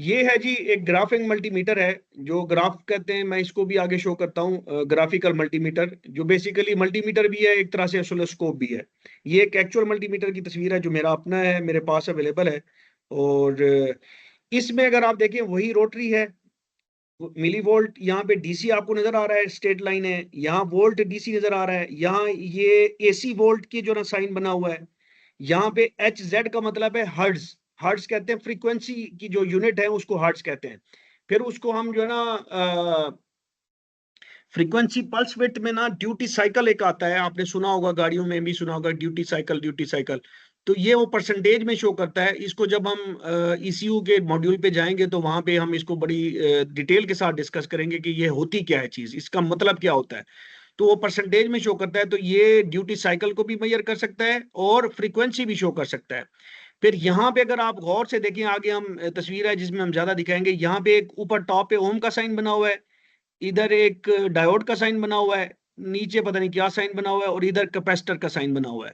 ये है जी एक ग्राफिंग मल्टीमीटर है, जो ग्राफ कहते हैं। मैं इसको भी आगे शो करता हूँ। ग्राफिकल मल्टीमीटर जो बेसिकली मल्टीमीटर भी है, एक तरह से ऑसिलोस्कोप भी है। ये एक एक्चुअल मल्टीमीटर की तस्वीर है जो मेरा अपना है, मेरे पास अवेलेबल है। और इसमें अगर आप देखें वही रोटरी है, मिली वोल्ट। यहाँ पे डीसी आपको नजर आ रहा है, स्ट्रेट लाइन है। यहाँ वोल्ट डीसी नजर आ रहा है। यहाँ ये एसी वोल्ट की जो ना साइन बना हुआ है। यहाँ पे एच जेड का मतलब है हर्ट्ज। हर्ट्ज कहते हैं फ्रीक्वेंसी की जो यूनिट है, उसको हर्ट्ज कहते हैं। फिर उसको हम जो है ना फ्रीक्वेंसी पल्स विड्थ में ना ड्यूटी साइकिल एक आता है, आपने सुना होगा, गाड़ियों में भी सुना होगा, ड्यूटी साइकिल ड्यूटी साइकिल। तो ये वो परसेंटेज में शो करता है। इसको जब हम ईसीयू के मॉड्यूल पे जाएंगे तो वहां पे हम इसको बड़ी डिटेल के साथ डिस्कस करेंगे कि ये होती क्या है चीज, इसका मतलब क्या होता है। तो वो परसेंटेज में शो करता है। तो ये ड्यूटी साइकिल को भी मेजर कर सकता है और फ्रीक्वेंसी भी शो कर सकता है। फिर यहाँ पे अगर आप गौर से देखें, आगे हम तस्वीर है जिसमें हम ज्यादा दिखाएंगे। यहाँ पे एक ऊपर टॉप पे ओम का साइन बना हुआ है, इधर एक डायोड का साइन बना हुआ है, नीचे पता नहीं क्या साइन बना हुआ है, और इधर कैपेसिटर का साइन बना हुआ है।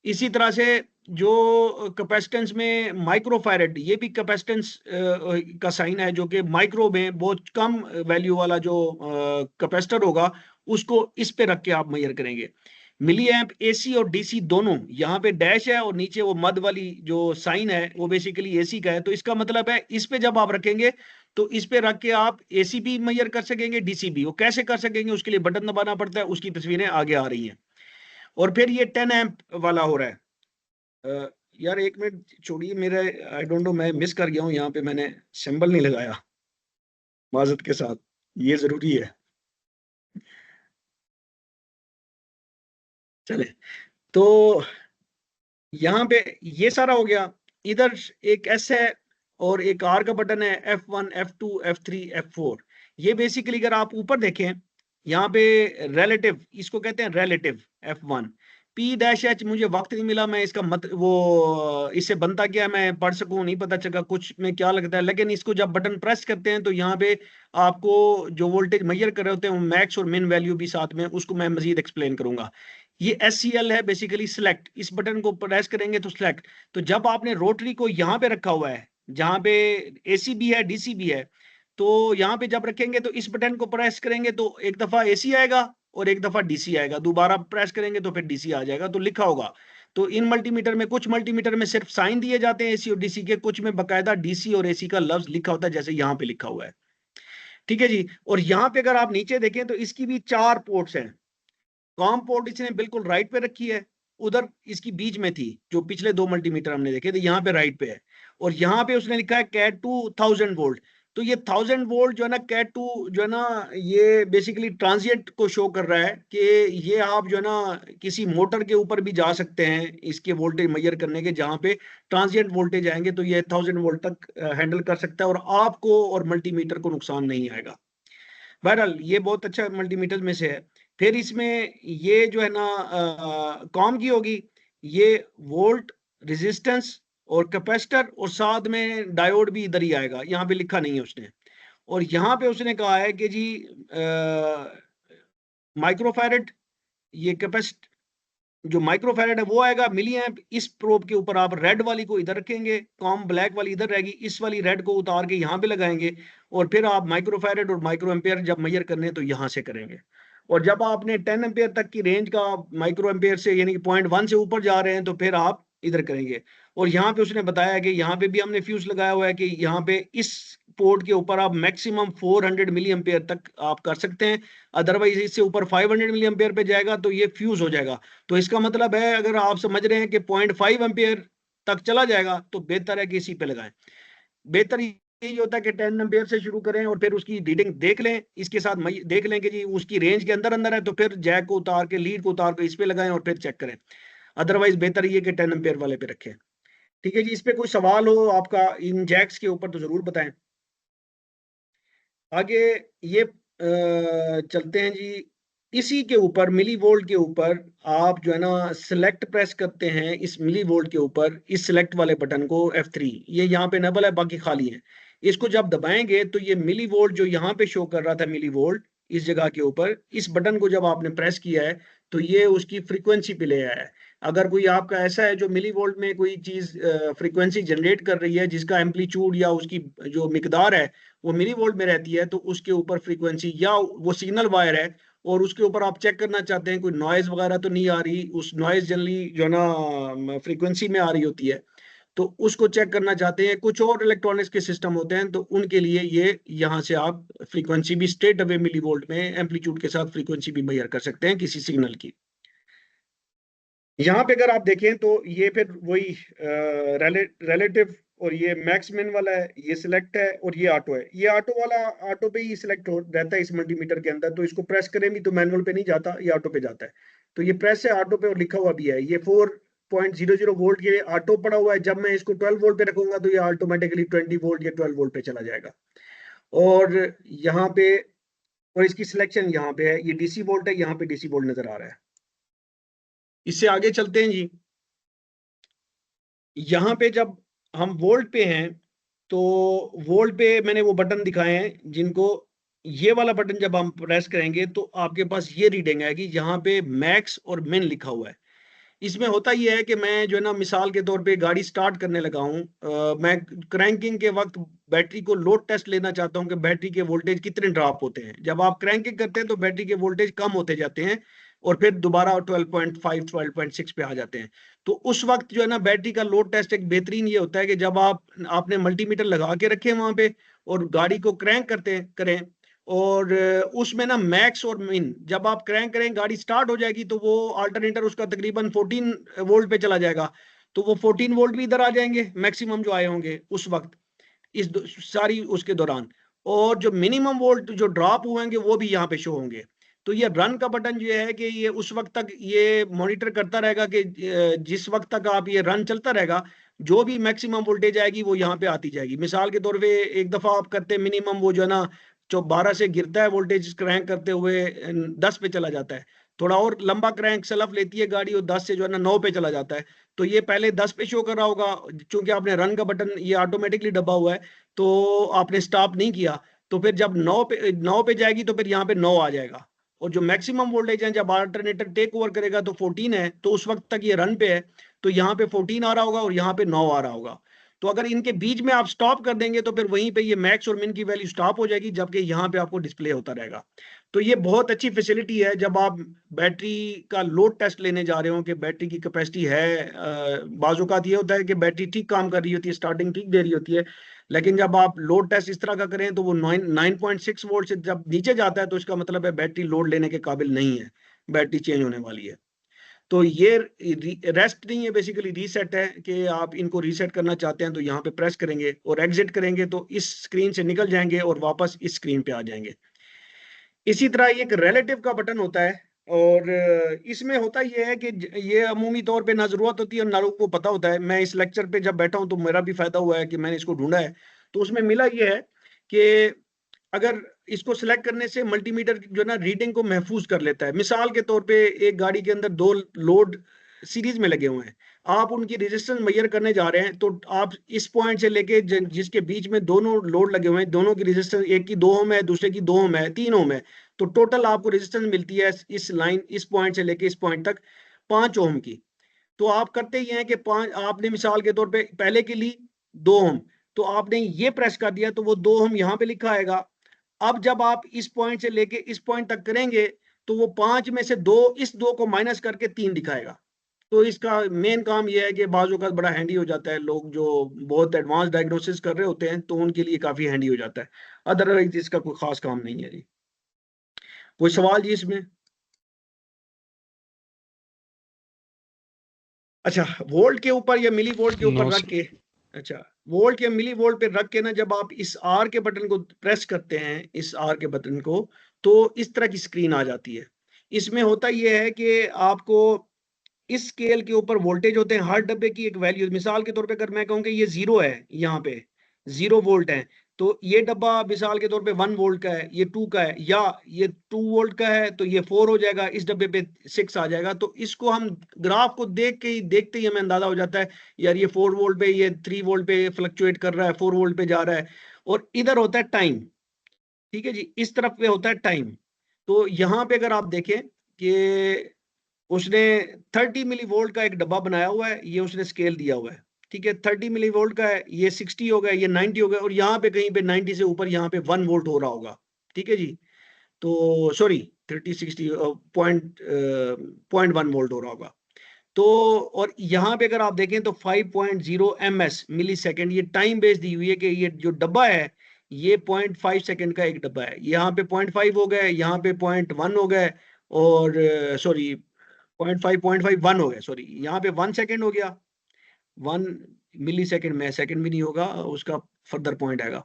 इसी तरह से जो कैपेसिटेंस में माइक्रोफैरेड, ये भी कैपेसिटेंस का साइन है, जो कि माइक्रो में बहुत कम वैल्यू वाला जो कैपेसिटर होगा, उसको इस पे रख के आप मेजर करेंगे। मिली एम्प एसी और डीसी दोनों, यहाँ पे डैश है और नीचे वो मद वाली जो साइन है वो बेसिकली एसी का है। तो इसका मतलब है इस पे जब आप रखेंगे तो इस पे रख के आप एसी भी मेजर कर सकेंगे, डीसी भी। वो कैसे कर सकेंगे, उसके लिए बटन दबाना पड़ता है, उसकी तस्वीरें आगे आ रही हैं। और फिर ये 10 एम्प वाला हो रहा है। अ, यार एक मिनट छोड़िए, मेरा आई डोंट नो, मैं मिस कर गया हूँ, यहाँ पे मैंने सिंबल नहीं लगाया माजरत के साथ, ये जरूरी है। चले, तो यहाँ पे ये सारा हो गया। इधर एक एस है और एक आर का बटन है, F1 F2 F3 F4। ये बेसिकली अगर आप ऊपर देखें, यहाँ पे रिलेटिव, इसको कहते हैं relative F1। P dash H, मुझे वक्त नहीं मिला, मैं इसका मत वो इससे बनता क्या है मैं पढ़ सकूं, नहीं पता चला कुछ में क्या लगता है। लेकिन इसको जब बटन प्रेस करते हैं तो यहाँ पे आपको जो वोल्टेज मेजर कर रहे होते हैं, मैक्स और मिन वैल्यू भी साथ में, उसको मैं मजीद एक्सप्लेन करूंगा। ये SCL है बेसिकली सिलेक्ट, इस बटन को प्रेस करेंगे तो सिलेक्ट। तो जब आपने रोटरी को यहाँ पे रखा हुआ है, जहां पे एसी भी है डीसी भी है, तो यहाँ पे जब रखेंगे तो इस बटन को प्रेस करेंगे तो एक दफा एसी आएगा और एक दफा डीसी आएगा, दोबारा प्रेस करेंगे तो फिर डीसी आ जाएगा। तो लिखा होगा। तो इन मल्टीमीटर में, कुछ मल्टीमीटर में सिर्फ साइन दिए जाते हैं एसी और डीसी के, कुछ में बकायदा डीसी और एसी का लफ्ज लिखा होता है, जैसे यहाँ पे लिखा हुआ है। ठीक है जी। और यहाँ पे अगर आप नीचे देखें तो इसकी भी 4 पोर्ट्स हैं। कॉम पोर्ट इसने बिल्कुल राइट पे रखी है, उधर इसकी बीच में थी, जो पिछले 2 मल्टीमीटर हमने देखे थे, यहाँ पे राइट पे है। और यहाँ पे उसने लिखा है कैट टू 1000 वोल्ट। तो ये 1000 वोल्ट जो है ना, कैट टू जो है ना, ये बेसिकली ट्रांजिएंट को शो कर रहा है कि ये आप जो है ना किसी मोटर के ऊपर भी जा सकते हैं इसके वोल्टेज मेजर करने के, जहाँ पे ट्रांजिएंट वोल्टेज आएंगे तो ये 1000 वोल्ट तक हैंडल कर सकता है और आपको और मल्टीमीटर को नुकसान नहीं आएगा। बहरहाल ये बहुत अच्छा मल्टीमीटर में से है। फिर इसमें ये जो है ना कॉम की होगी, ये वोल्ट, रेजिस्टेंस और कैपेसिटर, और साथ में डायोड भी इधर ही आएगा, यहाँ पे लिखा नहीं है उसने। और यहाँ पे उसने कहा है कि जी माइक्रोफैरेड, ये कैपेसिट जो माइक्रोफैरेड है वो आएगा। मिली एम्प, इस प्रोब के ऊपर आप रेड वाली को इधर रखेंगे, कॉम ब्लैक वाली इधर रहेगी, इस वाली रेड को उतार के यहाँ पे लगाएंगे। और फिर आप माइक्रोफैरेड और माइक्रो एम्पियर जब मेजर करने हैं तो यहाँ से करेंगे। और जब आपने 10 एम्पियर तक की रेंज का माइक्रो एम्पियर से, यानी कि 0.1 से ऊपर जा रहे हैं, तो फिर आप इधर करेंगे। और यहाँ पे उसने बताया कि यहाँ पे भी हमने फ्यूज लगाया हुआ है कि यहाँ पे इस पोर्ट के ऊपर आप मैक्सिमम 400 मिली एम्पियर तक आप कर सकते हैं। अदरवाइज इससे ऊपर 500 मिली एम्पियर पे जाएगा तो ये फ्यूज हो जाएगा। तो इसका मतलब है, अगर आप समझ रहे हैं कि 0.5 एम्पियर तक चला जाएगा तो बेहतर है कि इसी पे लगाएं। बेहतर यही होता है कि 10 एम्पियर से शुरू करें और फिर उसकी रीडिंग देख लें, इसके साथ देख लें कि जी उसकी रेंज के अंदर अंदर है, तो फिर जैक को उतार के, लीड को उतार के इस पे लगाएं और फिर चेक करें। अदरवाइज बेहतर ये कि 10 एम्पियर वाले पे रखें। ठीक है जी। इस पे कोई सवाल हो आपका इन जैक्स के ऊपर तो जरूर बताएं। आगे ये चलते हैं जी। इसी के ऊपर, मिली वोल्ट के ऊपर, आप जो है ना सिलेक्ट प्रेस करते हैं इस मिली वोल्ट के ऊपर, इस सिलेक्ट वाले बटन को F3, ये यहाँ पे नबल है, बाकी खाली है। इसको जब दबाएंगे तो ये मिली वोल्ट जो यहाँ पे शो कर रहा था, मिली वोल्ट इस जगह के ऊपर, इस बटन को जब आपने प्रेस किया है तो ये उसकी फ्रीक्वेंसी पे ले आया है। अगर कोई आपका ऐसा है जो मिली वोल्ट में कोई चीज फ्रीक्वेंसी जनरेट कर रही है जिसका एम्पलीट्यूड या उसकी जो मिकदार है वो मिली वोल्ट में रहती है, तो उसके ऊपर फ्रीक्वेंसी या वो सिग्नल वायर है और उसके ऊपर आप चेक करना चाहते हैं कोई नॉइज वगैरह तो नहीं आ रही, उस नॉइज जनरली जो है ना फ्रीक्वेंसी में आ रही होती है, तो उसको चेक करना चाहते हैं। कुछ और इलेक्ट्रॉनिक्स के सिस्टम होते हैं तो उनके लिए ये यहाँ से आप फ्रीक्वेंसी भी स्ट्रेट अवे मिली वोल्ट में एम्पलीट्यूड के साथ फ्रीक्वेंसी भी मेजर कर सकते हैं किसी सिग्नल की। यहाँ पे अगर आप देखें तो ये फिर वही रिलेटिव और ये मैक्स मिन वाला है, ये सिलेक्ट है और ये ऑटो है। ये ऑटो वाला ऑटो पे ही सिलेक्ट हो रहता है इस मल्टीमीटर के अंदर, तो इसको प्रेस करें भी तो मैनुअल पे नहीं जाता, ये ऑटो पे जाता है। तो ये प्रेस है ऑटो पे और लिखा हुआ भी है ये 4.00 वोल्ट के ऑटो पड़ा हुआ है। जब मैं इसको 12 वोल्ट पे रखूंगा तो ये ऑटोमेटिकली 20 वोल्ट या 12 वोल्ट पे चला जाएगा। और यहाँ पे और इसकी सिलेक्शन यहाँ पे है, ये डीसी वोल्ट है, यहाँ पे डीसी वोल्ट नजर आ रहा है। इससे आगे चलते हैं जी। यहाँ पे जब हम वोल्ट पे हैं तो वोल्ट पे मैंने वो बटन दिखाए हैं जिनको, ये वाला बटन जब हम प्रेस करेंगे तो आपके पास ये रीडिंग आएगी जहाँ पे मैक्स और मिन लिखा हुआ है। इसमें होता ये है कि मैं जो है ना मिसाल के तौर पे गाड़ी स्टार्ट करने लगा हूँ, मैं क्रैंकिंग के वक्त बैटरी को लोड टेस्ट लेना चाहता हूँ कि बैटरी के वोल्टेज कितने ड्रॉप होते हैं। जब आप क्रैंकिंग करते हैं तो बैटरी के वोल्टेज कम होते जाते हैं और फिर दोबारा 12.5 12.6 पे आ जाते हैं। तो उस वक्त जो है ना बैटरी का लोड टेस्ट एक बेहतरीन ये होता है कि जब आपने मल्टीमीटर लगा के रखे वहां पे और गाड़ी को क्रैंक करते करें और उसमें ना मैक्स और मिन जब आप क्रैंक करें गाड़ी स्टार्ट हो जाएगी तो वो अल्टरनेटर उसका तकरीबन 14 वोल्ट पे चला जाएगा, तो वो 14 वोल्ट भी इधर आ जाएंगे मैक्सिमम जो आए होंगे उस वक्त सारी उसके दौरान। और जो मिनिमम वोल्ट जो ड्रॉप हुएंगे वो भी यहाँ पे शो होंगे। तो ये रन का बटन जो है कि ये उस वक्त तक ये मॉनिटर करता रहेगा कि जिस वक्त तक आप ये रन चलता रहेगा जो भी मैक्सिमम वोल्टेज आएगी वो यहाँ पे आती जाएगी। मिसाल के तौर पे एक दफा आप करते मिनिमम वो जो है ना जो 12 से गिरता है वोल्टेज क्रैंक करते हुए 10 पे चला जाता है, थोड़ा और लंबा क्रैंक सलफ लेती है गाड़ी और 10 से जो है ना 9 पे चला जाता है। तो ये पहले 10 पे शो कर रहा होगा, चूंकि आपने रन का बटन ये ऑटोमेटिकली दबा हुआ है तो आपने स्टॉप नहीं किया, तो फिर जब 9 पे जाएगी तो फिर यहाँ पे 9 आ जाएगा। और जो मैक्सिमम वोल्टेज है जब अल्टरनेटर टेक ओवर करेगा तो 14 है, तो उस वक्त तक ये रन पे है तो यहाँ पे 14 आ रहा होगा और यहाँ पे 9 आ रहा होगा। तो अगर इनके बीच में आप स्टॉप कर देंगे तो फिर वहीं पे ये मैक्स और मिन की वैल्यू स्टॉप हो जाएगी, जबकि यहाँ पे आपको डिस्प्ले होता रहेगा। तो ये बहुत अच्छी फैसिलिटी है जब आप बैटरी का लोड टेस्ट लेने जा रहे हो कि बैटरी की कैपेसिटी है। बाज़-औक़ात ये होता है कि बैटरी ठीक काम कर रही होती है, स्टार्टिंग ठीक दे रही होती है, लेकिन जब आप लोड टेस्ट इस तरह का करें तो वो 9.6 वोल्ट से जब नीचे जाता है तो इसका मतलब है बैटरी लोड लेने के काबिल नहीं है, बैटरी चेंज होने वाली है। तो ये रेस्ट नहीं है, बेसिकली रीसेट है कि आप इनको रीसेट करना चाहते हैं तो यहाँ पे प्रेस करेंगे और एग्जिट करेंगे तो इस स्क्रीन से निकल जाएंगे और वापस इस स्क्रीन पे आ जाएंगे। इसी तरह ये एक रिलेटिव का बटन होता है और इसमें होता ये है कि ये अमूमी तौर पे ना जरूरत होती है और ना लोगों को पता होता है। मैं इस लेक्चर पे जब बैठा हूं तो मेरा भी फायदा हुआ है कि मैंने इसको ढूंढा है। तो उसमें मिला ये है कि अगर इसको सिलेक्ट करने से मल्टीमीटर जो ना रीडिंग को महफूज कर लेता है। मिसाल के तौर पे एक गाड़ी के अंदर दो लोड सीरीज में लगे हुए हैं, आप उनकी रेजिस्टेंस मेजर करने जा रहे हैं तो आप इस पॉइंट से लेके जिसके बीच में दोनों लोड लगे हुए हैं दोनों की रेजिस्टेंस, एक की 2 ओम है दूसरे की 2 ओम है 3 ओम है, तो टोटल आपको रेजिस्टेंस मिलती है इस लाइन इस पॉइंट से लेके इस पॉइंट तक 5 ओम की। तो आप करते ही हैं कि 5 आपने मिसाल के तौर पे पहले के लिए 2 ओम, तो आपने ये प्रेस कर दिया तो वो 2 ओम यहाँ पे लिखा आएगा। अब जब आप इस पॉइंट से लेके इस पॉइंट तक करेंगे तो वो 5 में से 2 इस 2 को माइनस करके 3 दिखाएगा। तो इसका मेन काम ये है कि बाजू का बड़ा हैंडी हो जाता है, लोग जो बहुत एडवांस डायग्नोसिस कर रहे होते हैं तो उनके लिए काफी हैंडी हो जाता है। अदरवाइज इसका कोई खास काम नहीं है जी। कोई सवाल जी इसमें? अच्छा, वोल्ट के ऊपर या मिली वोल्ट के ऊपर नो रख सर। के, अच्छा वोल्ट या मिली वोल्ट पे रख के ना जब आप इस आर के बटन को प्रेस करते हैं इस आर के बटन को तो इस तरह की स्क्रीन आ जाती है। इसमें होता यह है कि आपको इस स्केल के ऊपर वोल्टेज होते हैं, हर डब्बे की एक वैल्यू। मिसाल के तौर पे अगर मैं कहूँ कि ये 0 है, यहाँ पे 0 वोल्ट है, तो ये डब्बा मिसाल के तौर पे 1 वोल्ट का है, ये 2 का है, या ये 2 वोल्ट का है तो ये 4 हो जाएगा, इस डब्बे पे 6 आ जाएगा। तो इसको हम ग्राफ को देखते ही हमें अंदाजा हो जाता है यार ये 4 वोल्ट पे, ये 3 वोल्ट पे फ्लक्चुएट कर रहा है, 4 वोल्ट पे जा रहा है। और इधर होता है टाइम, ठीक है जी, इस तरफ पे होता है टाइम। तो यहाँ पे अगर आप देखें कि उसने 30 मिली वोल्ट का एक डब्बा बनाया हुआ है, ये उसने स्केल दिया हुआ है, ठीक है, 30 मिली वोल्ट का है, ये 60 हो गया, ये 90 हो गया, और यहाँ पे कहीं पे 90 से ऊपर यहाँ पे 1 वोल्ट हो रहा होगा, ठीक है जी। तो सॉरी 30 60 पॉइंट 1 वोल्ट हो रहा होगा। तो और यहाँ पे अगर आप देखें तो 5.0 ms मिली सेकेंड, ये टाइम बेस दी हुई है कि ये जो डब्बा है ये 0.5 सेकेंड का एक डब्बा है, यहाँ पे 0.5 हो गया, यहाँ पे 0.1 हो गया, और सॉरी 0.5 1 हो गया, सॉरी यहाँ पे 1 सेकेंड हो गया, 1 मिली सेकेंड में सेकेंड भी नहीं होगा, उसका फर्दर पॉइंट आएगा।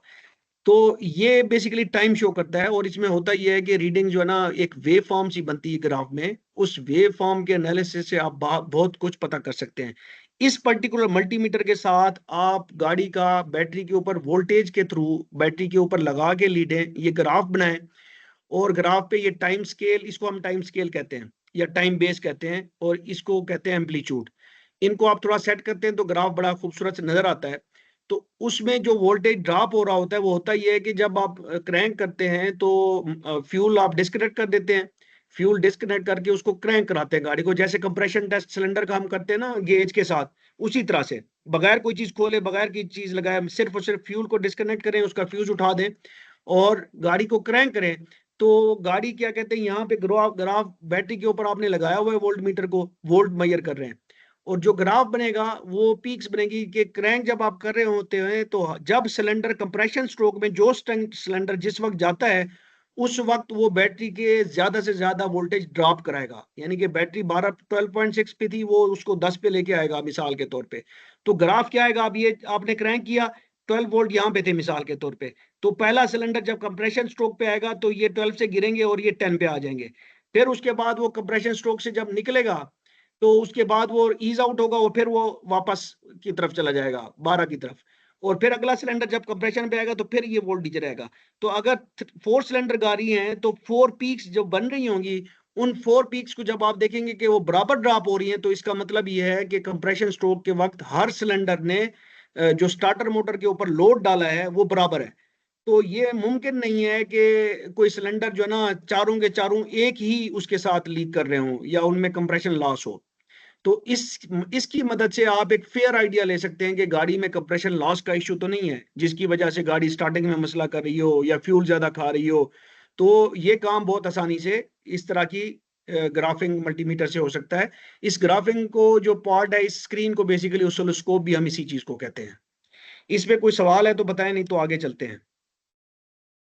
तो ये बेसिकली टाइम शो करता है, और इसमें होता ये है कि रीडिंग जो है ना एक वेव फॉर्म सी बनती है ग्राफ में, उस वेव फॉर्म के एनालिसिस से आप बहुत कुछ पता कर सकते हैं। इस पर्टिकुलर मल्टीमीटर के साथ आप गाड़ी का बैटरी के ऊपर वोल्टेज के थ्रू बैटरी के ऊपर लगा के लीडें, ये ग्राफ बनाएं, और ग्राफ पे ये टाइम स्केल, इसको हम टाइम स्केल कहते हैं या टाइम बेस कहते हैं, और इसको कहते हैं एम्पलीट्यूड। इनको आप थोड़ा सेट करते हैं तो ग्राफ बड़ा खूबसूरत से नजर आता है। तो उसमें जो वोल्टेज ड्रॉप हो रहा होता है वो होता ये है कि जब आप क्रैंक करते हैं तो फ्यूल आप डिस्कनेक्ट कर देते हैं, फ्यूल डिस्कनेक्ट करके उसको क्रैंक कराते हैं गाड़ी को, जैसे कंप्रेशन टेस्ट सिलेंडर का हम करते हैं ना गेज के साथ, उसी तरह से बगैर कोई चीज खोले, बगैर की चीज लगाए, सिर्फ और सिर्फ फ्यूल को डिस्कनेक्ट करें, उसका फ्यूज उठा दें और गाड़ी को क्रैंक करें। तो गाड़ी क्या कहते हैं, यहाँ पे ग्राफ ग्राफ बैटरी के ऊपर आपने लगाया हुआ है वोल्ट मीटर को, वोल्ट मेजर कर रहे हैं, और जो ग्राफ बनेगा वो पीक्स बनेगी कि क्रैंक जब आप कर रहे होते हैं तो जब सिलेंडर कंप्रेशन स्ट्रोक में जो सिलेंडर जिस वक्त जाता है उस वक्त वो बैटरी के ज्यादा से ज्यादा वोल्टेज ड्रॉप कराएगा, यानी कि बैटरी 12.6 पे थी वो उसको 10 पे लेके आएगा मिसाल के तौर पे। तो ग्राफ क्या आएगा, अब ये आपने क्रैंक किया, 12 वोल्ट यहाँ पे थे मिसाल के तौर पे, तो पहला सिलेंडर जब कंप्रेशन स्ट्रोक पे आएगा तो ये 12 से गिरेंगे और ये 10 पे आ जाएंगे। फिर उसके बाद वो कंप्रेशन स्ट्रोक से जब निकलेगा तो उसके बाद वो ईज आउट होगा, और फिर वो वापस की तरफ चला जाएगा 12 की तरफ, और फिर अगला सिलेंडर जब कंप्रेशन पे आएगा तो फिर ये वोल्टेज रहेगा। तो अगर 4 सिलेंडर गाड़ी है तो 4 पीक्स जो बन रही होंगी, उन 4 पीक्स को जब आप देखेंगे कि वो बराबर ड्रॉप हो रही है, तो इसका मतलब ये है कि कंप्रेशन स्ट्रोक के वक्त हर सिलेंडर ने जो स्टार्टर मोटर के ऊपर लोड डाला है वो बराबर है। तो ये मुमकिन नहीं है कि कोई सिलेंडर जो है ना चारों के चारों एक ही उसके साथ लीक कर रहे हो या उनमें कंप्रेशन लॉस हो। तो इसकी मदद से आप एक फेयर आइडिया ले सकते हैं कि गाड़ी में कंप्रेशन लॉस का इशू तो नहीं है जिसकी वजह से गाड़ी स्टार्टिंग में मसला कर रही हो या फ्यूल ज्यादा खा रही हो। तो ये काम बहुत आसानी से इस तरह की ग्राफिंग मल्टीमीटर से हो सकता है। इस ग्राफिंग को जो पार्ट है इस स्क्रीन को बेसिकली ऑसिलोस्कोप भी हम इसी चीज को कहते हैं। इस पे कोई सवाल है तो बताएं, नहीं तो आगे चलते हैं।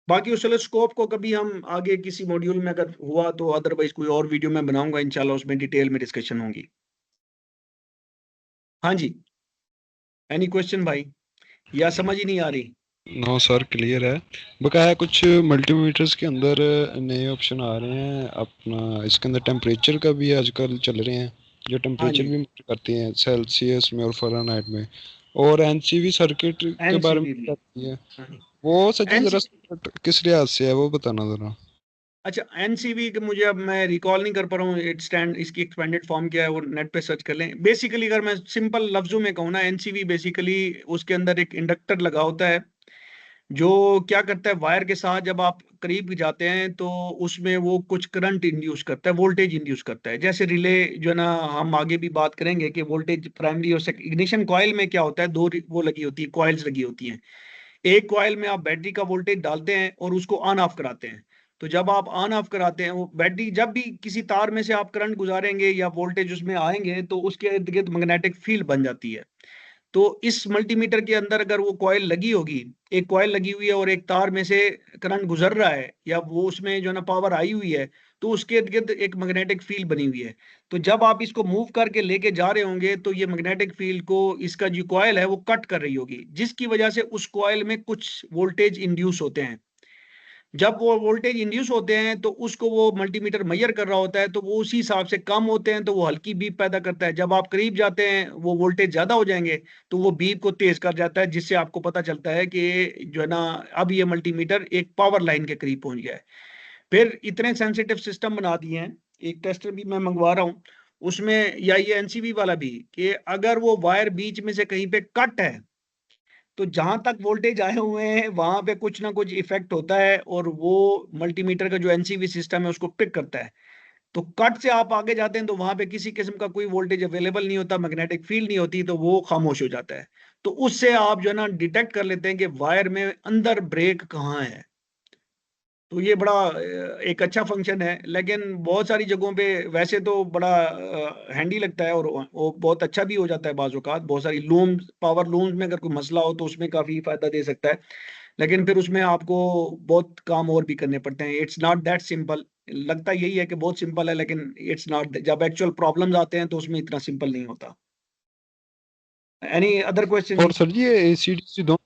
बाकी ऑसिलोस्कोप को कभी हम आगे किसी मॉड्यूल में अगर हुआ तो अदरवाइज कोई और वीडियो में बनाऊंगा इंशाल्लाह, उसमें डिटेल में डिस्कशन होगी। हाँ जी, एनी क्वेश्चन भाई, या समझ ही नहीं आ रही? नो सर क्लियर है। बकाया कुछ मल्टीमीटर्स के अंदर नए ऑप्शन आ रहे हैं अपना, इसके अंदर टेम्परेचर का भी आजकल चल रहे हैं जो हाँ टेम्परेचर जी, भी मेजर करती हैं सेल्सियस में और फ़ारेनहाइट में। और एनसीवी सर्किट के बारे में एनसीवी भी। क्या कहती है हाँ जी, वो सच जरा एनसी किस लिहाज से है वो बताना जरा। अच्छा, एनसीवी के मुझे अब मैं रिकॉल नहीं कर पा रहा हूँ, इट स्टैंड इसकी एक्सपेंडेड फॉर्म क्या है वो नेट पे सर्च कर लें। बेसिकली अगर मैं सिंपल लफ्जों में कहूँ ना, एनसीवी बेसिकली उसके अंदर एक इंडक्टर लगा होता है जो क्या करता है, वायर के साथ जब आप करीब जाते हैं तो उसमें वो कुछ करंट इंड्यूस करता है, वोल्टेज इंड्यूस करता है, जैसे रिले जो है ना, हम आगे भी बात करेंगे कि वोल्टेज प्राइमरी और इग्निशन कॉइल में क्या होता है, दो वो लगी होती है, कॉइल्स लगी होती हैं। एक कॉइल में आप बैटरी का वोल्टेज डालते हैं और उसको ऑन ऑफ कराते हैं। तो जब आप ऑन ऑफ कराते हैं वो बैटरी, जब भी किसी तार में से आप करंट गुजारेंगे या वोल्टेज उसमें आएंगे तो उसके इर्द गिर्द मैग्नेटिक फील्ड बन जाती है। तो इस मल्टीमीटर के अंदर अगर वो कॉइल लगी होगी, एक कॉइल लगी हुई है और एक तार में से करंट गुजर रहा है या वो उसमें जो है ना पावर आई हुई है, तो उसके इर्द गिर्द एक मैग्नेटिक फील्ड बनी हुई है। तो जब आप इसको मूव करके लेके जा रहे होंगे तो ये मैग्नेटिक फील्ड को इसका जो कॉइल है वो कट कर रही होगी, जिसकी वजह से उस कॉइल में कुछ वोल्टेज इंड्यूस होते हैं। जब वो वोल्टेज इंड्यूस होते हैं तो उसको वो मल्टीमीटर मेजर कर रहा होता है, तो वो उसी हिसाब से कम होते हैं तो वो हल्की बीप पैदा करता है, जब आप करीब जाते हैं वो वोल्टेज ज्यादा हो जाएंगे तो वो बीप को तेज कर जाता है, जिससे आपको पता चलता है कि जो है ना अब ये मल्टीमीटर एक पावर लाइन के करीब पहुंच गया है। फिर इतने सेंसिटिव सिस्टम बना दिए हैं, एक टेस्टर भी मैं मंगवा रहा हूँ उसमें, या ये एनसीबी वाला भी, कि अगर वो वायर बीच में से कहीं पे कट है तो जहां तक वोल्टेज आए हुए हैं वहां पे कुछ ना कुछ इफेक्ट होता है और वो मल्टीमीटर का जो एनसीवी सिस्टम है उसको पिक करता है। तो कट से आप आगे जाते हैं तो वहां पे किसी किस्म का कोई वोल्टेज अवेलेबल नहीं होता, मैग्नेटिक फील्ड नहीं होती, तो वो खामोश हो जाता है। तो उससे आप जो है ना डिटेक्ट कर लेते हैं कि वायर में अंदर ब्रेक कहाँ है। तो ये बड़ा एक अच्छा फंक्शन है, लेकिन बहुत सारी जगहों पे वैसे तो बड़ा हैंडी लगता है, और वो बहुत अच्छा भी हो जाता है बाज़ औक़ात। बहुत सारी लूम्स, पावर लूम्स में अगर कोई मसला हो तो उसमें काफ़ी फ़ायदा दे सकता है। लेकिन फिर उसमें आपको बहुत काम और भी करने पड़ते हैं। It's not that simple. लगता यही है कि बहुत सिंपल है, लेकिन इट्स नॉट। जब एक्चुअल प्रॉब्लम्स आते हैं तो उसमें इतना सिंपल नहीं होता। एनी अदर क्वेश्चन और जी? सर जी, ये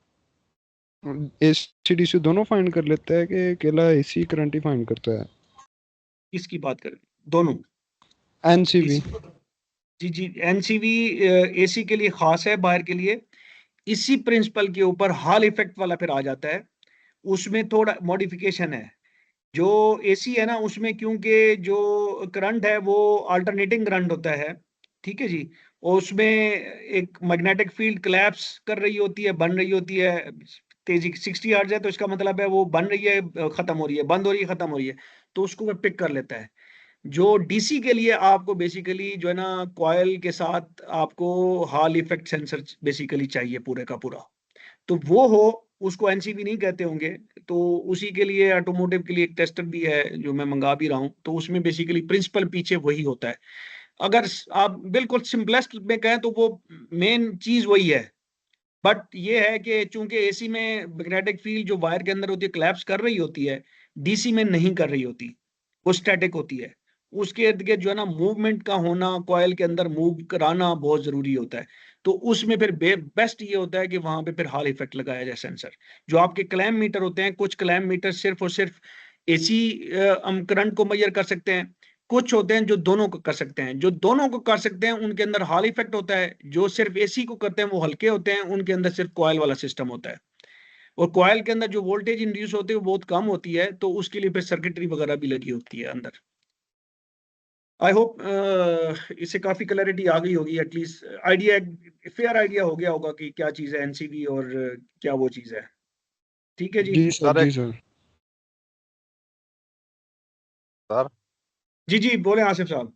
एसीडीसी दोनों फाइंड कर लेता है कि अकेला एसी करंट ही फाइंड करता है? किसकी बात करें? दोनों। एनसीवी। डीसी। जी जी, एनसीवी एसी के लिए खास है, बाहर के लिए। इसी प्रिंसिपल के ऊपर हॉल इफेक्ट वाला फिर आ जाता है। उसमें थोड़ा मॉडिफिकेशन है। जो एसी है ना, उसमें क्योंकि जो करंट है वो अल्टरनेटिंग करंट होता है, ठीक है जी। और उसमें एक मैग्नेटिक फील्ड कोलैप्स कर रही होती है, बन रही होती है। तेजी 60 हर्ट्ज है तो इसका मतलब है वो बन रही है, खत्म हो रही है, बंद हो रही है, खत्म हो रही है। तो उसको वो पिक कर लेता है। जो डीसी के लिए आपको बेसिकली जो है ना कॉइल के साथ आपको हॉल इफेक्ट सेंसर बेसिकली चाहिए पूरे का पूरा। तो वो हो, उसको एनसीबी नहीं कहते होंगे। तो उसी के लिए ऑटोमोटिव के लिए एक टेस्टर भी है जो मैं मंगा भी रहा हूँ। तो उसमें बेसिकली प्रिंसिपल पीछे वही होता है। अगर आप बिल्कुल सिंपलेस्ट में कहें तो वो मेन चीज वही है। बट ये है कि चूंकि एसी में मैग्नेटिक फील्ड जो वायर के अंदर होती है क्लैप्स कर रही होती है, डीसी में नहीं कर रही होती, वो स्टैटिक होती है। उसके इर्द गिर्द जो है ना मूवमेंट का होना, कॉइल के अंदर मूव कराना बहुत जरूरी होता है। तो उसमें फिर बेस्ट ये होता है कि वहां पे फिर हॉल इफेक्ट लगाया जाए सेंसर। जो आपके क्लैम मीटर होते हैं, कुछ क्लैम मीटर सिर्फ और सिर्फ एसी हम करंट को मेजर कर सकते हैं। कुछ होते हैं जो दोनों को कर सकते हैं। जो दोनों को कर सकते हैं उनके अंदर हॉल इफेक्ट होता है। जो सिर्फ एसी को करते हैं वो हल्के होते हैं, उनके अंदर सिर्फ कॉइल वाला सिस्टम होता है। और कॉइल के अंदर जो वोल्टेज इंड्यूस होती है वो बहुत कम होती है, तो उसके लिए फिर सर्किटरी वगैरह भी लगी होती है अंदर। आई होप इससे काफी क्लैरिटी आ गई होगी, एटलीस्ट आइडिया, फेयर आइडिया हो गया होगा कि क्या चीज है एनसीवी और क्या वो चीज है। ठीक है जी। जी सर, सर जी सर। सर जी जी, बोले आसिफ साहब।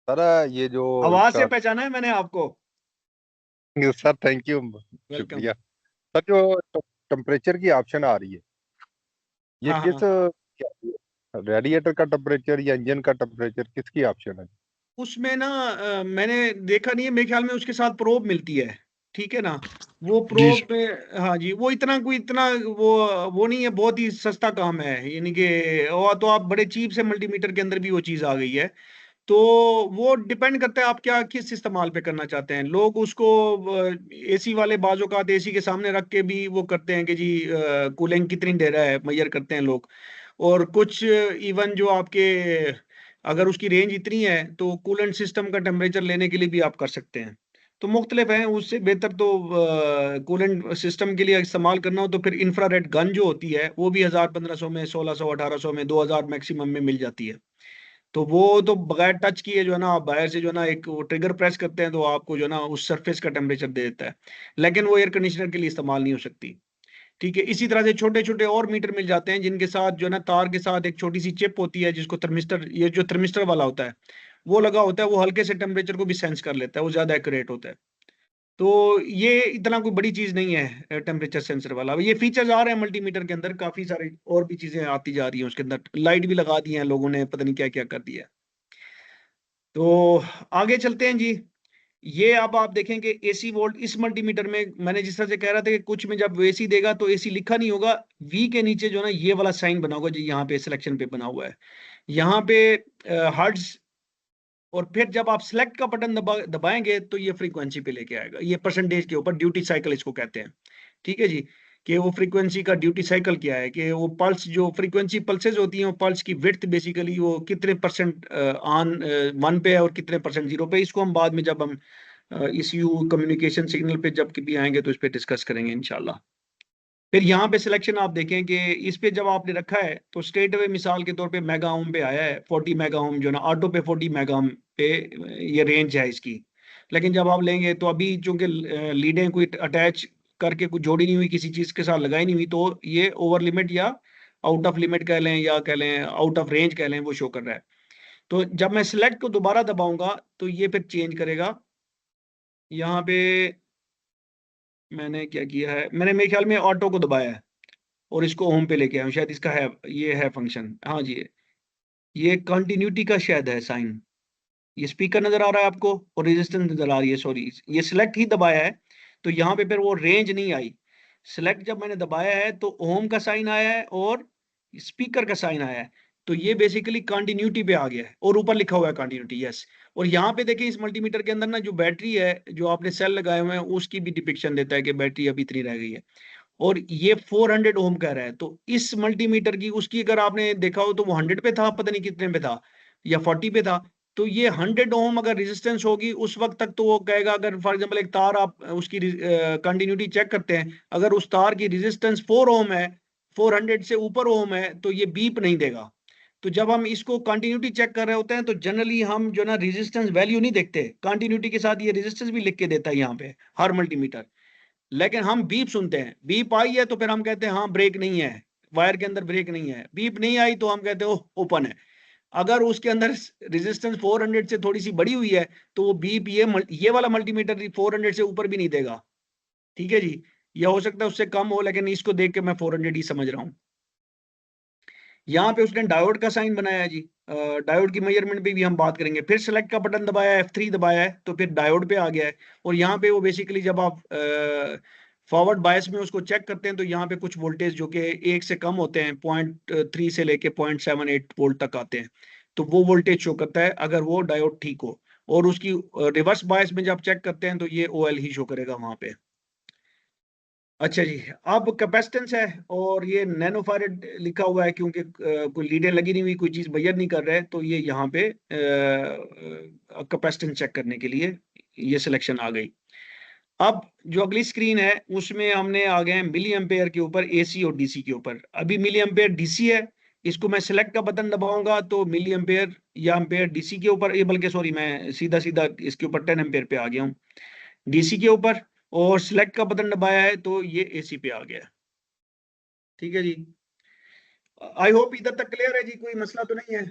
सर ये जो आवाज से इसका पहचाना है मैंने आपको। Sir thank you, welcome. शुक्रिया। सर जो टेम्परेचर की ऑप्शन आ रही है, ये हाँ किस हाँ। क्या रेडिएटर का टेम्परेचर या इंजन का टेम्परेचर, किसकी ऑप्शन है? उसमें ना मैंने देखा नहीं है, मेरे ख्याल में उसके साथ प्रोब मिलती है, ठीक है ना। वो जी प्रोब सर। में, हाँ जी, वो इतना कोई इतना वो नहीं है, बहुत ही सस्ता काम है, यानी कि और तो आप बड़े चीप से मल्टीमीटर के अंदर भी वो चीज़ आ गई है। तो वो डिपेंड करता है आप क्या किस इस्तेमाल पे करना चाहते हैं। लोग उसको एसी वाले बाजों का एसी के सामने रख के भी वो करते हैं कि जी कूलिंग कितनी दे रहा है मेजर करते हैं लोग। और कुछ इवन जो आपके, अगर उसकी रेंज इतनी है तो कूलेंट सिस्टम का टेम्परेचर लेने के लिए भी आप कर सकते हैं। तो मुख्तलिफ हैं, उससे बेहतर तो कूलेंट सिस्टम के लिए इस्तेमाल करना हो तो फिर इंफ्रारेड गन जो होती है वो भी 1000-1500 में, 1600 1800 में, 2000 मैक्सिमम में मिल जाती है। तो वो तो बगैर टच किए जो है ना आप बाहर से जो है ना एक वो ट्रिगर प्रेस करते हैं तो आपको जो है ना उस सरफेस का टेम्परेचर दे देता है। लेकिन वो एयर कंडीशनर के लिए इस्तेमाल नहीं हो सकती। ठीक है, इसी तरह से छोटे छोटे और मीटर मिल जाते हैं जिनके साथ जो है ना तार के साथ एक छोटी सी चिप होती है जिसको थर्मिस्टर, ये जो थर्मिस्टर वाला होता है वो लगा होता है। वो हल्के से टेम्परेचर को भी सेंस कर लेता है, वो ज्यादा एक्यूरेट होता है। तो ये इतना कोई बड़ी चीज नहीं है टेम्परेचर सेंसर वाला। अब ये फीचर्स आ रहे हैं मल्टीमीटर के अंदर, काफी सारे और भी चीजें आती जा रही हैं उसके अंदर। लाइट भी लगा दी है लोगों ने, पता नहीं क्या क्या कर दिया है। तो आगे चलते हैं जी। ये अब आप देखें कि एसी वोल्ट इस मल्टीमीटर में, मैंने जिस तरह से कह रहा था कि कुछ में जब एसी देगा तो एसी लिखा नहीं होगा, वी के नीचे जो ना ये वाला साइन बना होगा जो यहाँ पे सिलेक्शन पे बना हुआ है, यहाँ पे हर्ट्ज। और फिर जब आप सिलेक्ट का बटन दबाएंगे तो ये फ्रीक्वेंसी पे लेके आएगा, ये परसेंटेज के ऊपर ड्यूटी साइकिल इसको कहते हैं। ठीक है जी। कि वो फ्रीक्वेंसी का ड्यूटी साइकिल क्या है, कि वो पल्स, जो फ्रीक्वेंसी पल्सेस होती हैं वो पल्स की विड्थ बेसिकली वो कितने परसेंट ऑन 1 पे है और कितने परसेंट 0 पे। इसको हम बाद में जब हम इस यू कम्युनिकेशन सिग्नल पे जब भी आएंगे तो इस पे डिस्कस करेंगे इंशाल्लाह। फिर यहाँ पे सिलेक्शन आप देखें कि इस पे जब आपने रखा है तो स्ट्रेट अवे मिसाल के तौर पे मेगा ओम पे आया है, 40 मेगा ओम जो ना ऑटो पे 40 मेगा ओम पे ये रेंज है इसकी। लेकिन जब आप लेंगे तो अभी चूंकि लीडें कोई अटैच करके कुछ जोड़ी नहीं हुई, किसी चीज के साथ लगाई नहीं हुई, तो ये ओवर लिमिट या आउट ऑफ लिमिट कह लें या कह लें आउट ऑफ रेंज कह लें, वो शो कर रहा है। तो जब मैं सिलेक्ट को दोबारा दबाऊंगा तो ये फिर चेंज करेगा। यहाँ पे मैंने क्या किया है, मैंने मेरे ख्याल में ऑटो को दबाया है और इसको होम पे लेके आया हूं, शायद इसका है, ये है फंक्शन। हाँ जी, ये कंटिन्यूटी का शायद है साइन। ये स्पीकर नजर आ रहा है आपको और रेजिस्टेंस नजर आ रही है, सॉरी ये सिलेक्ट ही दबाया है तो यहाँ पे फिर वो रेंज नहीं आई। सिलेक्ट जब मैंने दबाया है तो ओम का साइन आया है और स्पीकर का साइन आया है, तो ये बेसिकली कंटिन्यूटी पे आ गया है और ऊपर लिखा हुआ है कंटिन्यूटी, यस। और यहाँ पे देखिए इस मल्टीमीटर के अंदर ना जो बैटरी है, जो आपने सेल लगाए हुए हैं, उसकी भी डिपिक्शन देता है कि बैटरी अभी इतनी रह गई है। और ये 400 ओम कह रहा है, तो इस मल्टीमीटर की उसकी अगर आपने देखा हो तो वो 100 पे था, पता नहीं कितने पे था, या 40 पे था। तो ये 100 ओम अगर रेजिस्टेंस होगी उस वक्त तक तो वो कहेगा, अगर फॉर एग्जांपल एक तार आप उसकी कंटिन्यूटी चेक करते हैं, अगर उस तार की रेजिस्टेंस 4 ओम है, 400 से ऊपर ओम है, तो ये बीप नहीं देगा। तो जब हम इसको कंटिन्यूटी चेक कर रहे होते हैं तो जनरली हम जो ना रेजिस्टेंस वैल्यू नहीं देखते, कंटिन्यूटी के साथ ये रेजिस्टेंस भी लिख के देता है यहाँ पे हर मल्टीमीटर। लेकिन हम बीप सुनते हैं, बीप आई है तो फिर हम कहते हैं हाँ ब्रेक नहीं है, वायर के अंदर ब्रेक नहीं है। बीप नहीं आई तो हम कहते हैं ओपन है। अगर उसके अंदर रेजिस्टेंस 400 से थोड़ी सी बड़ी हुई है तो वो बीप ये वाला मल्टीमीटर 400 से ऊपर भी नहीं देगा। ठीक है जी, ये हो सकता है उससे कम हो, लेकिन इसको देख के मैं 400 ही समझ रहा हूँ। यहाँ पे उसने डायोड का साइन बनाया है जी। डायोड की मेजरमेंट पे भी हम बात करेंगे। फिर सेलेक्ट का बटन दबाया, F3 दबाया है तो फिर डायोड पे आ गया है। और यहाँ पे वो बेसिकली जब आप फॉरवर्ड बायस में उसको चेक करते हैं तो यहाँ पे कुछ वोल्टेज जो कि 1 से कम होते हैं, 0.3 से लेके 0.78 वोल्ट तक आते हैं, तो वो वोल्टेज शो करता है अगर वो डायोड ठीक हो। और उसकी रिवर्स बायस में जब चेक करते हैं तो ये OL ही शो करेगा वहां पे। अच्छा जी, अब कैपेसिटेंस है और ये नैनो फैराड लिखा हुआ है क्योंकि कोई लीडें लगी नहीं हुई, कोई चीज बैयर नहीं कर रहा है, तो ये यहाँ पे कैपेसिटेंस चेक करने के लिए ये सिलेक्शन आ गई। अब जो अगली स्क्रीन है उसमें हमने आ गए हैं मिली एम्पेयर के ऊपर, AC और DC के ऊपर। अभी मिली एम्पेयर DC है, इसको मैं सिलेक्ट का बटन दबाऊंगा तो मिली एम्पेयर या एम्पेयर DC के ऊपर, ये बल्कि सॉरी मैं सीधा सीधा इसके ऊपर 10 एम्पेयर पे आ गया हूँ DC के ऊपर, और सिलेक्ट का बटन दबाया है तो ये AC पे आ गया है। ठीक है जी, आई होप इधर तक क्लियर है जी, कोई मसला तो नहीं है।